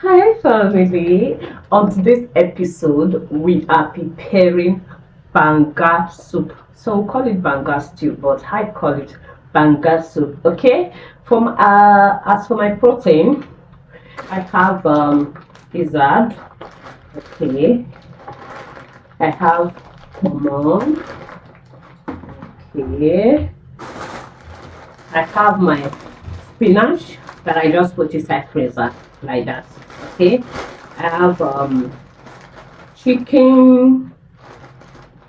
Hi family. On today's episode, we are preparing Banga soup. So we call it Banga stew, but I call it Banga soup. Okay. From as for my protein, I have gizzard. Okay. I have lemon. Okay. I have my spinach that I just put inside freezer like that. Okay. I have chicken,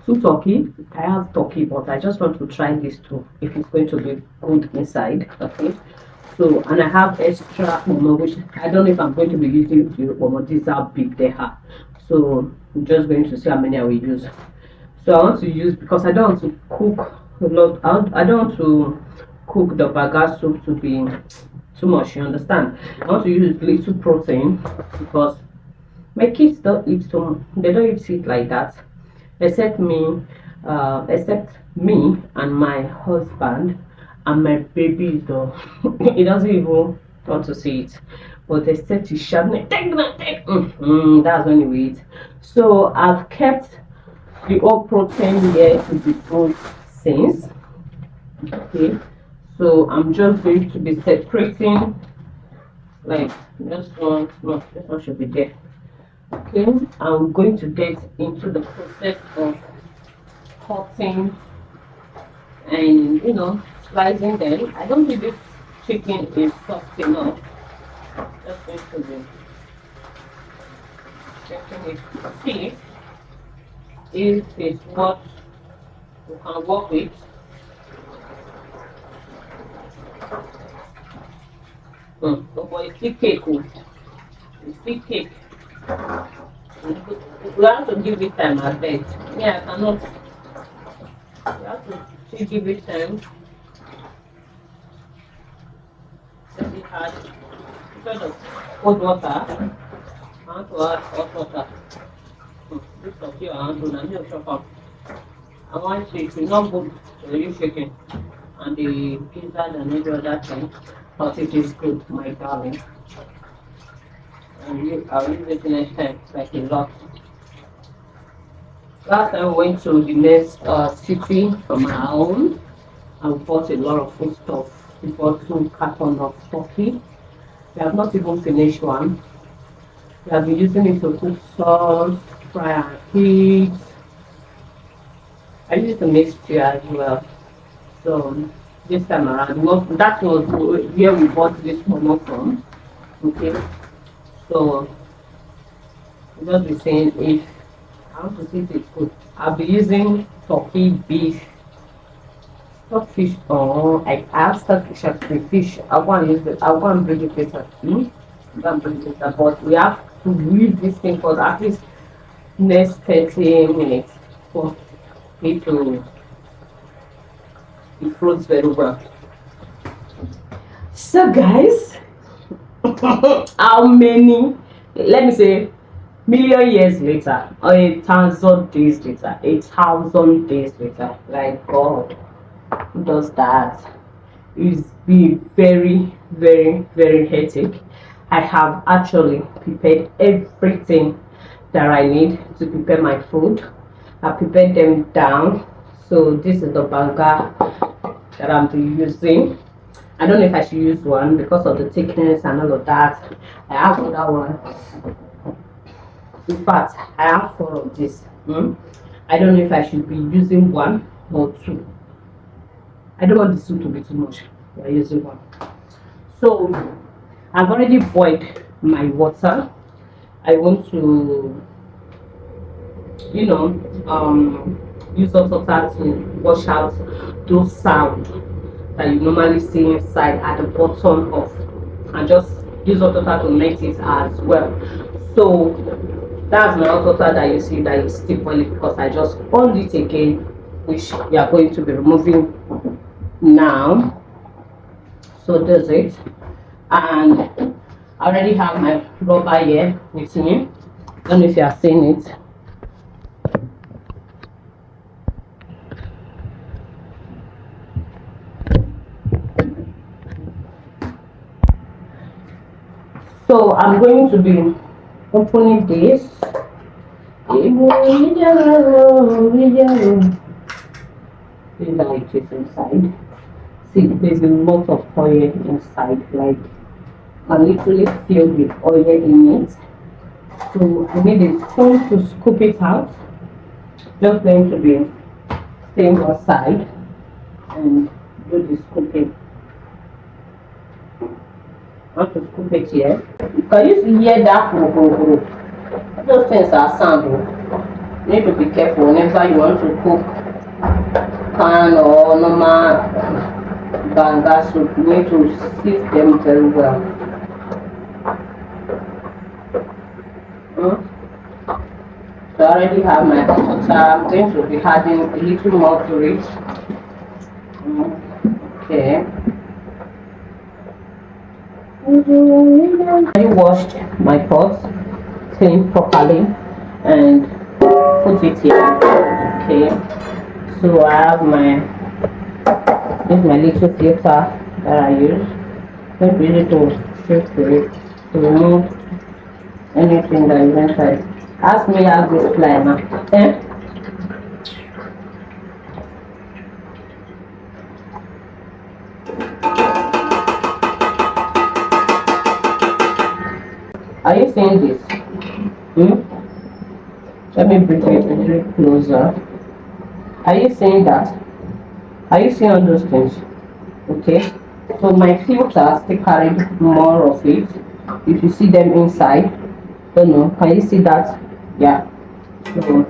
two turkey. I have turkey, but I just want to try this too if it's going to be good inside. Okay. So, and I have extra momo, which I don't know if I'm going to be using the momo. These are big they are. So I'm just going to see how many I will use. So I want to use because I don't want to cook a lot. I don't want to cook the burger soup to be too much. You understand? I want to use little protein because my kids don't eat so. They don't eat it like that except me, except me and my husband and my baby though. He doesn't even want to see it. But except he shout, take that, take. That's when we eat. So I've kept the whole protein here to be good since. Okay. So I'm just going to be separating like this one. No, this one should be there. Okay, I'm going to get into the process of cutting and slicing them. I don't think this chicken is soft enough. Just going to be checking it to see if it's what we can work with. But it's still cake. It's still cake. We have to give it time, I bet. Yeah, I cannot. We have to still give it time. Let it add instead of cold water. I want to add hot water. This of you I want to now you chop up. I want it to not good to you shaking and the pizza and every other thing, but it is good, my darling. And I'll use it next time, like a lot. Last time we went to the next city from our home. I bought a lot of food stuff. We bought 2 cartons of turkey. We have not even finished one. We have been using it to cook sauce, fry our pigs. I use the mixture as well. So this time around, that was where we bought this momo from. Okay, so just be saying if I want to see if it's good. I'll be using turkey, beef, stockfish, or I have stockfish and fish. I want to use it. I want to bring it later. I want to bring it later, but we have to leave this thing for at least next 30 minutes for it to it floats very well. So guys, how many? Let me say million years later or 1,000 days later, 1,000 days later. Like God, who does that? It's been very, very, very hectic. I have actually prepared everything that I need to prepare my food. I prepared them down. So this is the banga that I'm using. I don't know if I should use one because of the thickness and all of that. I have another one. In fact, I have 4 of this. I don't know if I should be using one or two. I don't want the soup to be too much. We are using one. So I've already boiled my water. I want to, you know, use hot water to wash out those sound that you normally see inside at the bottom of, and just use hot water to make it as well. So that's my hot water that you see that is still boiling because I just on it again, which we are going to be removing now. So that's it, and I already have my rubber here with me. I don't know if you are seeing it. So I'm going to be opening this. These are like this inside. See, there's a lot of oil inside, like I literally filled with oil in it. So I need a spoon to scoop it out. Just going to be staying outside and do the scooping. I want to scoop it here. Can you hear that? Those things are sound. You need to be careful whenever you want to cook can or normal banga soup. You need to sieve them very well. So I already have my butter. I'm going to be adding a little more to it. Okay. I washed my pot, cleaned properly, and put it here. Okay. So I have this is my little filter that I use. Don't use it to filter it to remove anything that is inside. Ask me how this fly now. Eh? Are you seeing this? Let me bring it a little closer. Are you seeing that? Are you seeing all those things? Okay. So my filter still carried more of it. If you see them inside, don't know. Can you see that? Yeah. So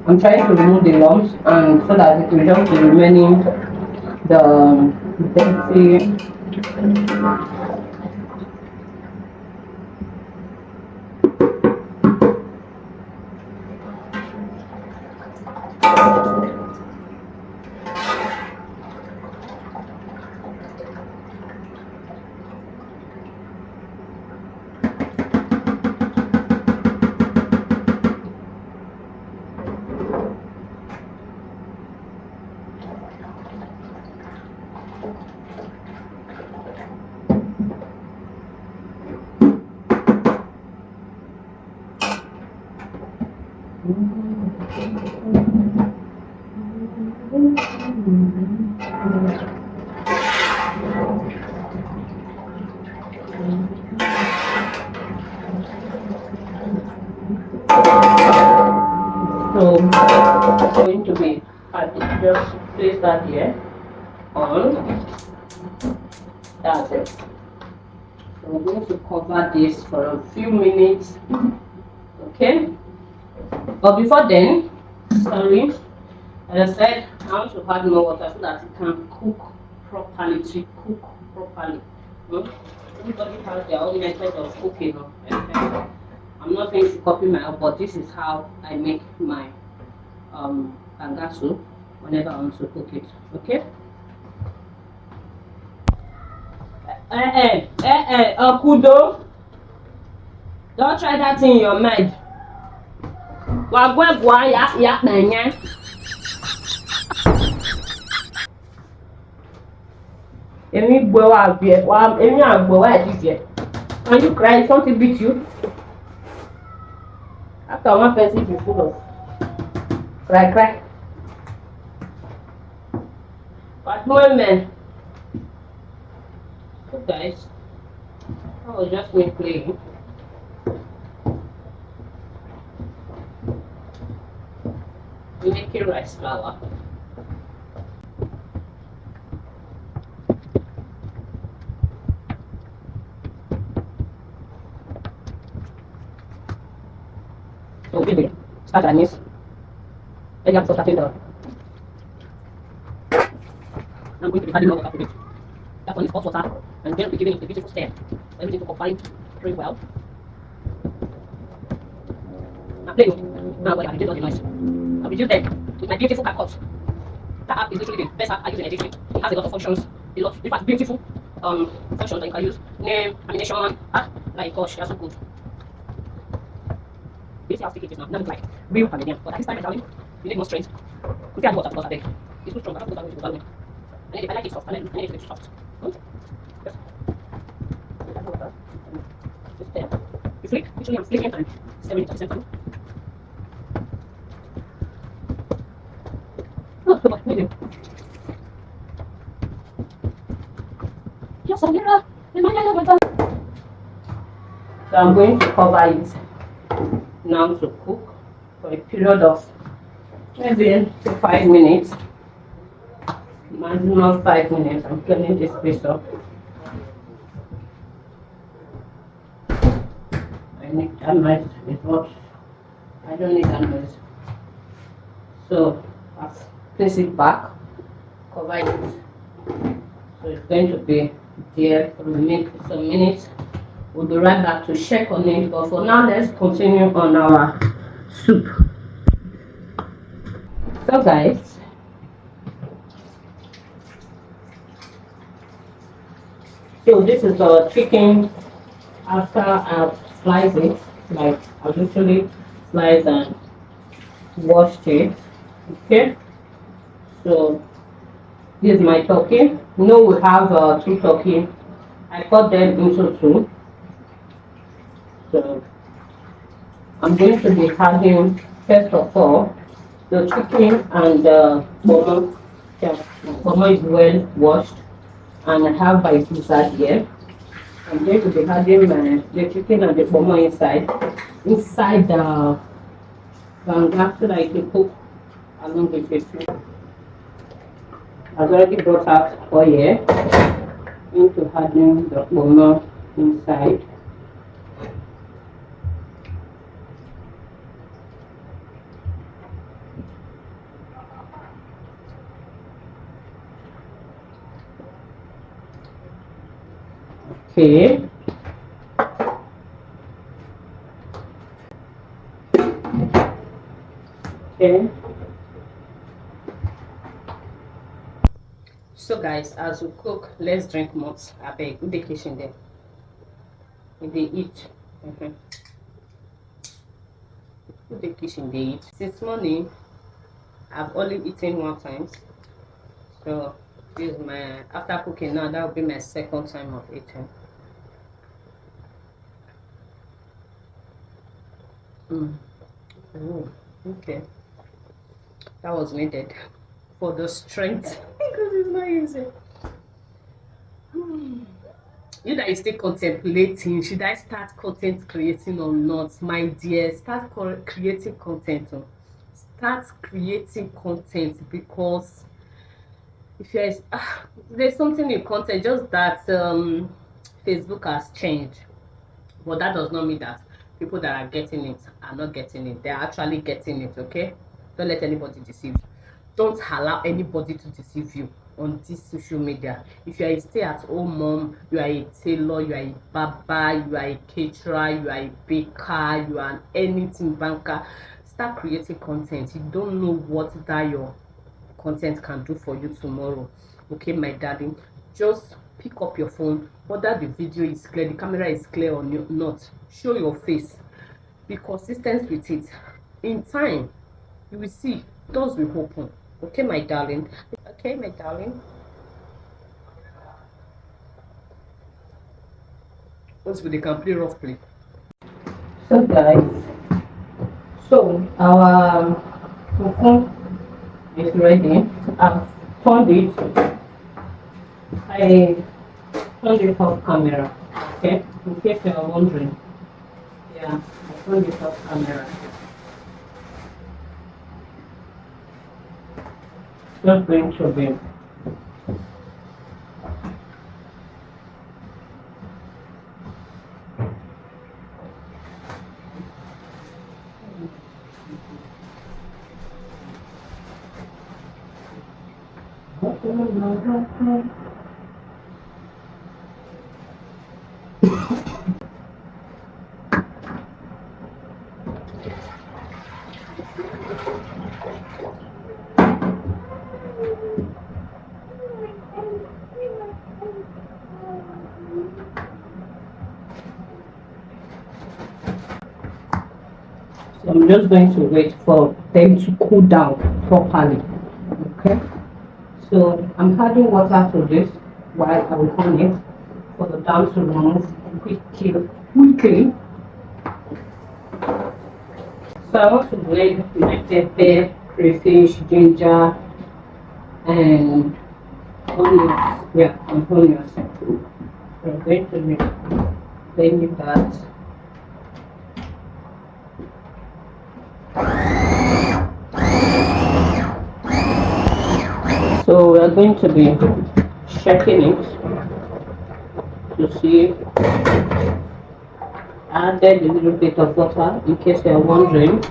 I'm trying to remove the lumps and so that it will just be remaining the dirty. So I'm going to be just place that here on. That's it. So I'm going to cover this for a few minutes. Okay. But before then, sorry, as I said, I want to add more water so that it can cook properly. Everybody has their own method of cooking. I'm not saying to copy my own, but this is how I make my banga soup whenever I want to cook it. Okay. Kudo, don't try that in your mind. Can you cry? Something beat you? After one person you full of cry. But moment. So guys, I was just me playing. We make a rice flour. So we start like this. Then you have to start the. I'm going to be adding more water to it. That one is hot water, and then we're giving it a beautiful stir. Everything to combine very well. Now play. Now what I reduce all the noise. I reduce them with my beautiful CapCut. That app is literally the best app I use in editing. It has a lot of functions, in fact beautiful functions that you can use. Name, animation, like gosh, they're so good. You see how sticky it is now. Now it's like real Canadian. But at this time, darling, you need more strength. You can add water because I beg. It's too strong. I can't put that into the I like it soft. I like it soft. Just sleep. Usually I'm sleeping and staring at the same time. Oh, come on, maybe. Yes, Samira. So I'm going to cover it now to cook for a period of maybe 5 minutes, maximum 5 minutes. I'm cleaning this place up. I need that noise. It's not. I don't need that noise. So I'll place it back, cover it. So it's going to be there for some minutes. We'll be right back to check on it. But for now, let's continue on our soup. So guys, so this is our chicken after I've sliced it. Like I literally sliced and washed it. Okay, so this is my turkey. You know we have two turkey. I cut them into two. So I'm going to be adding first of all the chicken and the pomo. Yeah, pomo is well washed, and I have my pizza here. I'm going to be adding the chicken and the pomo inside the banga so that I can cook along with it. I've already brought out oil into adding the pomo inside. Okay. Okay. So guys, as we cook, let's drink more. I beg, in the kitchen there. In the eat. In the kitchen they eat. Since morning, I've only eaten one time. So this is my after cooking now. That will be my second time of eating. Oh, okay. That was needed for the strength because it's not easy. You that is still contemplating, should I start content creating or not? My dear, start creating content. Start creating content because if there's something in content, just that Facebook has changed, but that does not mean that people that are getting it are not getting it. They're actually getting it. Okay, don't let anybody deceive you. Don't allow anybody to deceive you on this social media. If you are a stay-at-home mom, you are a tailor, you are a barber, you are a caterer, you are a baker, you are anything banker, start creating content. You don't know what that your content can do for you tomorrow. Okay, my darling, just pick up your phone, whether the video is clear, the camera is clear or not, show your face, be consistent with it. In time you will see doors will open. Okay, my darling. Okay, my darling. Once we can play rough play. So guys, so our fufu is ready. I've turned it. I turned it off camera. Okay, in case you are wondering. Yeah, I turned it off camera. Just going to be so I'm just going to wait for them to cool down properly. Okay, so I'm adding water to this while I will on it for the down to remove quickly. So I want to blend my pepper, crayfish, ginger, and onions. Yeah, and onions. So I'm going to be blending that. So we are going to be checking it to see. I added a little bit of water in case you are wondering.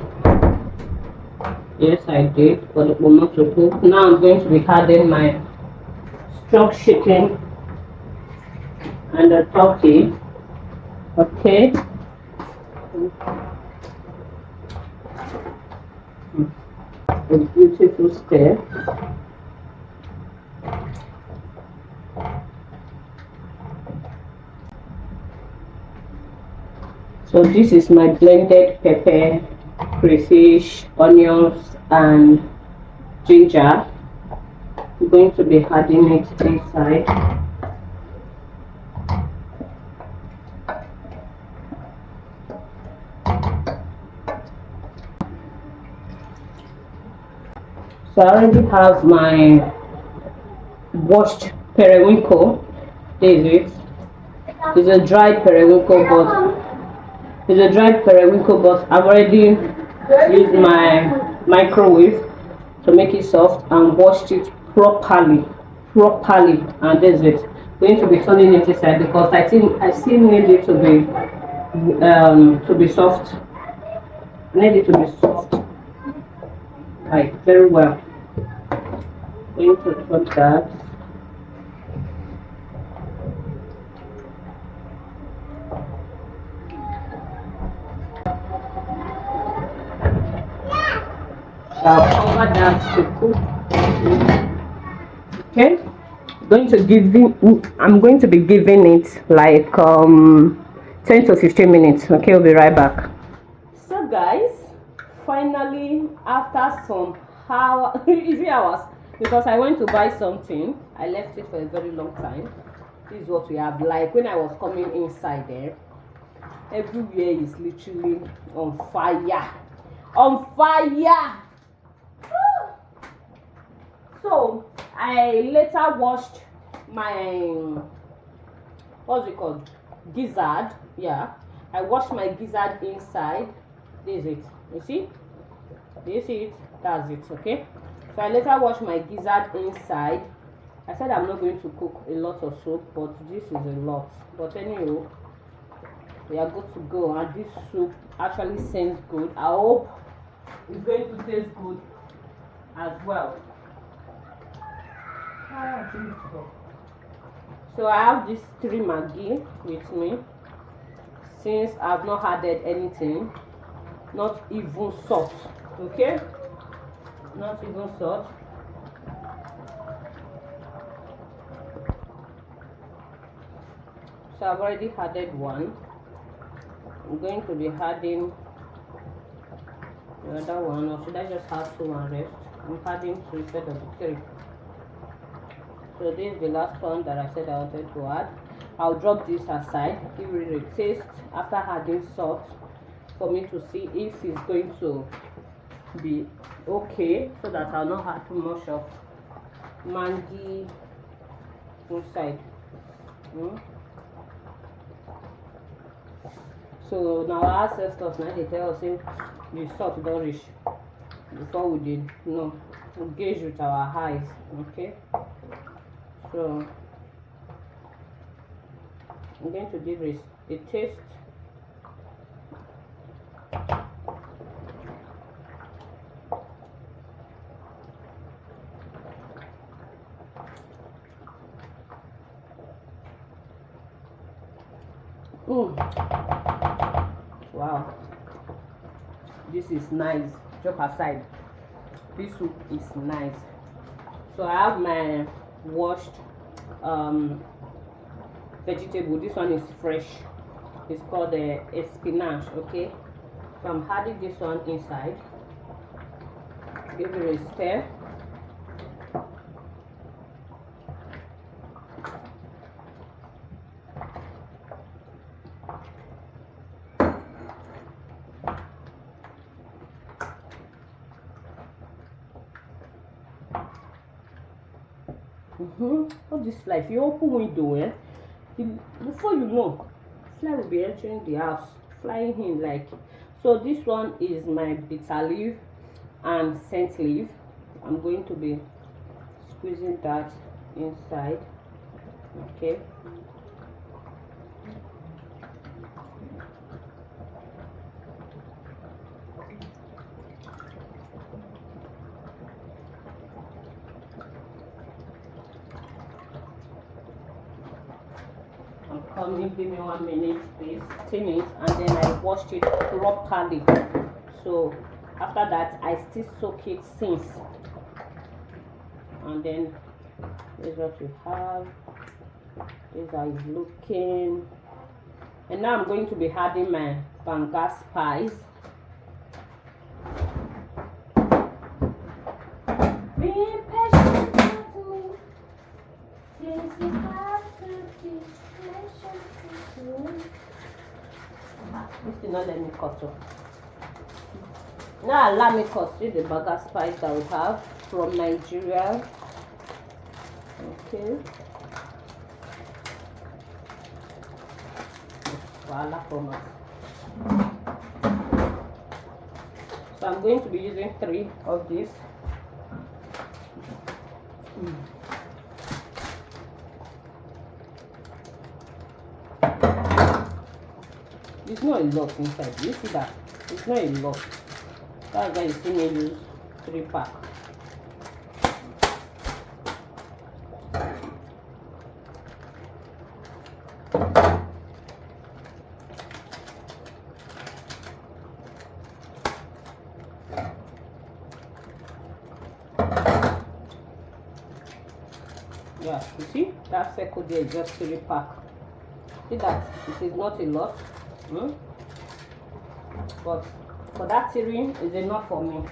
Yes, I did for the moment to cook. Now I'm going to be adding my stock chicken and the turkey. Okay. A beautiful stir. So this is my blended pepper, crayfish, onions, and ginger. I'm going to be adding it inside. So I already have my washed periwinkle. There is it. It's a dried periwinkle, but I've already used my microwave to make it soft and washed it properly, and this is it. Going to be turning it inside because I think I still need it to be soft. I need it to be soft, like very well. Going to put that. I'll cover that to cook. Okay. I'm going to be giving it like 10 to 15 minutes. Okay, we'll be right back. So guys, finally after some easy hours, because I went to buy something, I left it for a very long time. This is what we have. Like when I was coming inside there, everywhere is literally on fire. So I later washed my, what's it called, gizzard. Yeah, I washed my gizzard inside. This is it. You see? Do you see it? That's it. Okay. So I later washed my gizzard inside. I said I'm not going to cook a lot of soup, but this is a lot. But anyway, we are good to go, and this soup actually seems good. I hope it's going to taste good as well. So I have these 3 Maggi with me, since I've not added anything, not even salt. Okay, not even salt. So I've already added 1. I'm going to be adding the other 1, or should I just have 2 and rest? I'm adding 2 instead of 3. So this is the last one that I said I wanted to add. I'll drop this aside, give it a taste after adding salt, for me to see if it's going to be okay, so that I'll not add too much of Maggi inside. So now our ancestors now they tell us if the salt don't reach before we did no, we gauge with our eyes. Okay, so I'm going to give it a taste. Wow, this is nice. Joke aside, this soup is nice. So I have my washed vegetable. This one is fresh. It's called the spinach. Okay, so I'm adding this one inside. Give it a stir. All this fly, if you open window, before you know, fly will be entering the house, flying in like. So this one is my bitter leaf and scent leaf. I'm going to be squeezing that inside. Okay. I'm coming, give me 1 minute please. Tin it, and then I washed it properly. So after that I still soak it since, and then this is what you have. This is how it's looking. And now I'm going to be adding my Banga spice. Being patient with me, yes, you have to be patient with me. This did not let me cut off. Now allow me cut see the Banga spice that we have from Nigeria. Okay. Voila from us. So I'm going to be using 3 of these. It's not a lot inside. You see that? It's not a lot. That's why you see me use 3 pack. Yeah, you see that circle there is just 3 pack. See that it is not a lot, but for that 3 is enough for me.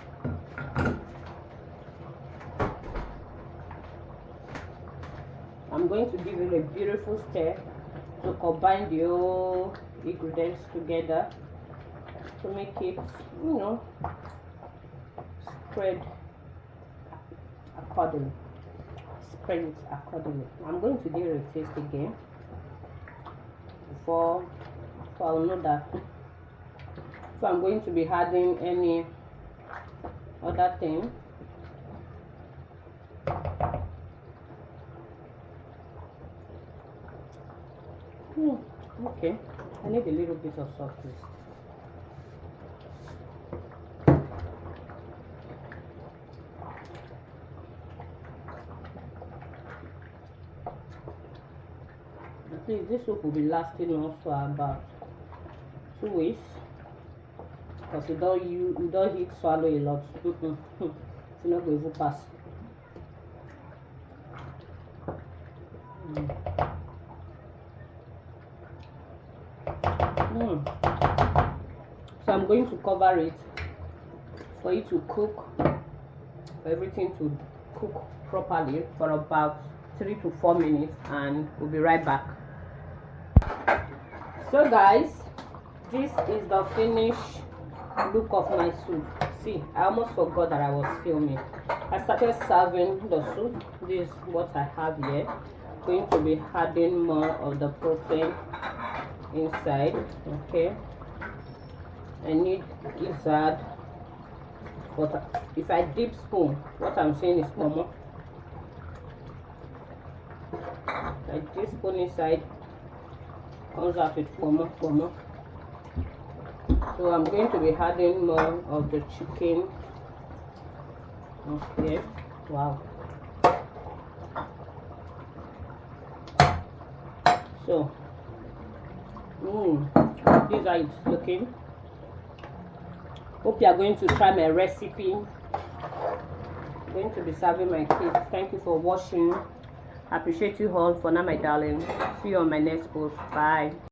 I'm going to give it a beautiful stir to combine the whole ingredients together to make it, spread accordingly. Spread it accordingly. I'm going to give it a taste again before, so I'll know that. So I'm going to be adding any other thing. Okay, I need a little bit of salt, please. Please, this soup will be lasting also about 2 weeks, because you don't eat swallow a lot. It's not going to pass. So I'm going to cover it for it to cook, for everything to cook properly for about 3 to 4 minutes, and we'll be right back. So guys, this is the finished look of my soup. See, I almost forgot that I was filming. I started serving the soup. This is what I have here. Going to be adding more of the protein inside. Okay, I need gizzard, but if I dip spoon, what I'm saying is pomo. I dip spoon inside, comes out with pomo. So I'm going to be adding more of the chicken. Okay, wow. So this is how it's looking. Hope you are going to try my recipe. I'm going to be serving my kids. Thank you for watching. I appreciate you all. For now, my darling, see you on my next post. Bye.